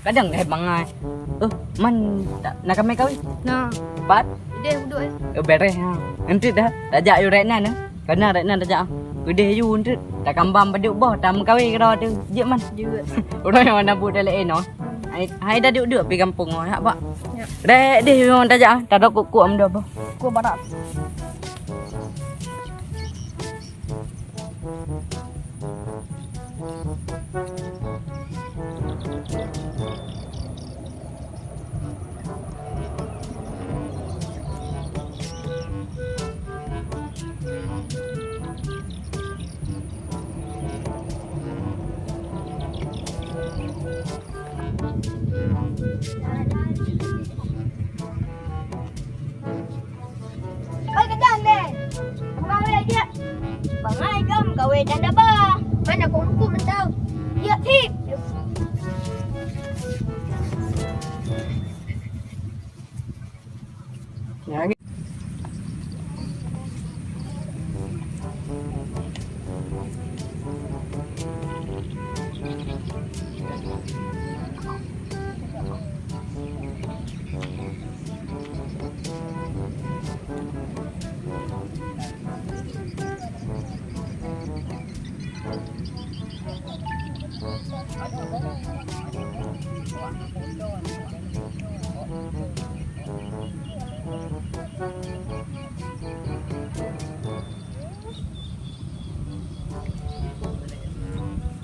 Kadang bang ai. Man nak kami kau. Nah, pat. Dia duduk. Beres ha. Nanti dah tajak you right now. Kena right now tajak. Udah you nanti tak kambam pada boh tam kawin kau tu. Je man. Juga. Orang yang mana buat dalam no. Hai dah duduk pergi kampung oh. Hak pak. Ya. Dek dia memang tajak. Tak ada kuku am dah apa. Ku barat. Oi kejar deh. Kawin aja. Bangai kam kawin dan dah bah. Mana kau lupa mentau. Ya tip. Ya.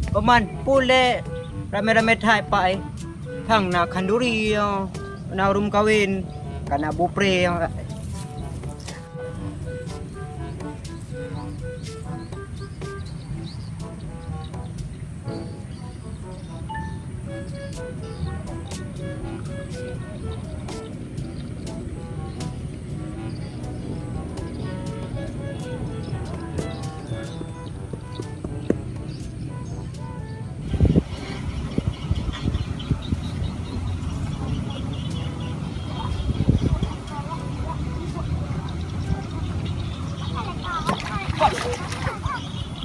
Paman, pule rame-rame thai pai. Thang na khanduri na rum kawin kana bupre.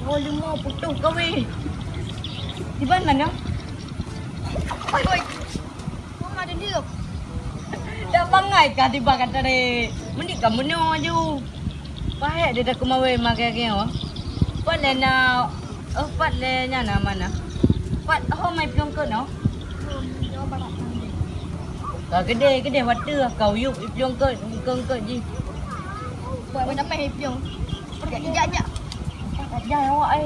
Boleh mau putus kawin. Di mana? Oi oi. Kau ada dia. Dah bangai kah tiba kata dia. Menik kamu ni je. Pahit dia dah kemawe makan kau. Pat le na pat le nya na mana? Pat ho mai piong ke no? Jauh barat. Ka gede water kau yuk piong ke ji. Buat mana main piong. Pergi jajak. Jai awak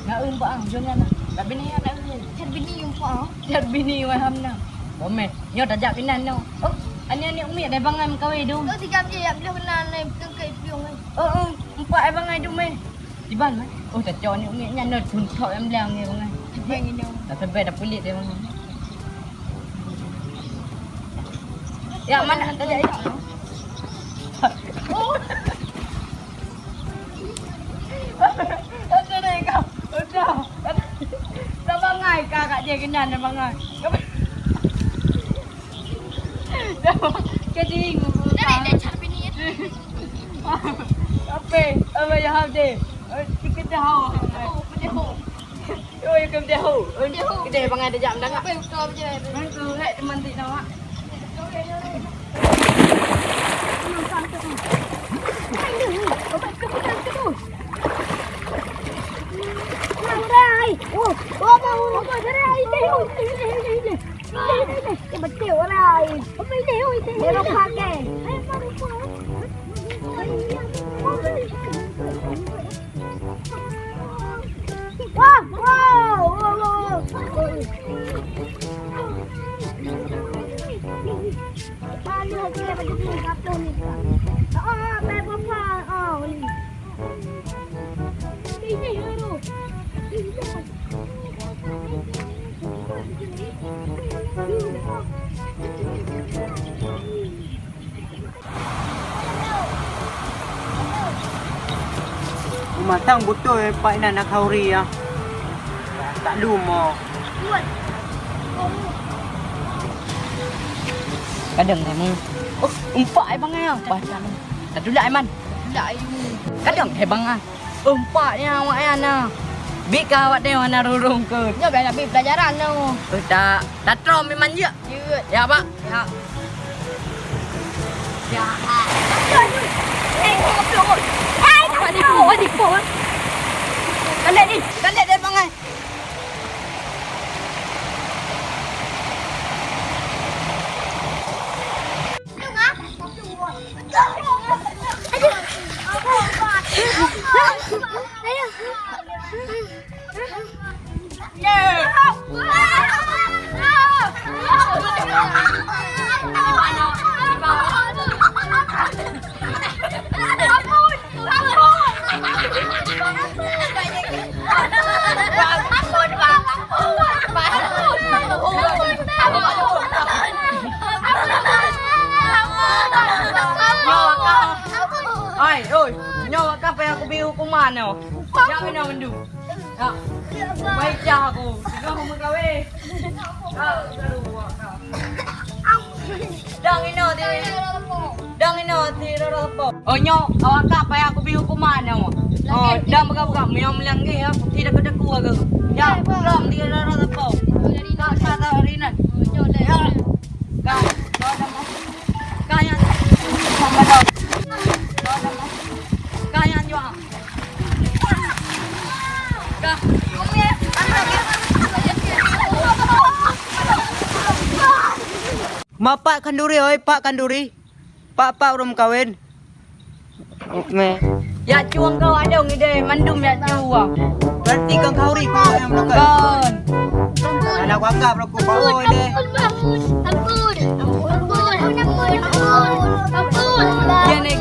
nak pak jangan nak. Tak bini nak Chat bini yang kau. Chat bini wai hamna. Omet, nyo tajak pinan no. Oh, ani umi dah bangai kawin tu. Tu 3 je yang boleh benar ni ke piong ni. Empat ai bangai tu meh. Di ban meh. Oh, tak con ni umi nya nut pun thok em lang ni bangai. Bang ini. Tak sampai dah pelit dia bangai. Ya mana tajak ya. Oh. Ada kau. Udah. Dah bangai kakak je kenan dah bangai. Dah kecing. Dah dah chat bini. Apa yang hab je? Kita tahu. Oh, you come tahu. Kita bangai dah jam dah. Apa yang kau je? Man tu hak teman tik nak. Matang betul pak nak kauri ya. Tak lumo. Kadang memang empat ai bangai ah. Baca ni. Tak tulak man. Tak ayu. Kadang he bangai. Empatnya awak ana. Bika awak dia warna rurung ke? Ya biar habis pelajaran tu. Dah trom memang je. Ya, Pak. Ya. Ya. Adik. Kalian dia pangai. Oi, nyawa ka pa aku beri hukuman tau. Jangan kena mendu. Ya. Baik jah aku. Tiga aku menggawe. Dang ino ti roropo. Oh nyo, awak ka pa aku beri hukuman tau. Oh, dah buka-buka minum melanggi ya. Tidak kedeku aku. Ya, ram ti roropo. Kau kata rinan. Ya. Kau dah mau. Kaya. Sampai dah. Kaya juga. Kak, kamu ya? Pak Kanduri oi, Pak Kanduri. Pak belum kawin. Me. Ya cuang kau ada ngide mandum ya cuang. Berarti kang kauri ko yang melakukan. Kan. Anak wangkap aku Pak oi deh. Ampun. Ya nek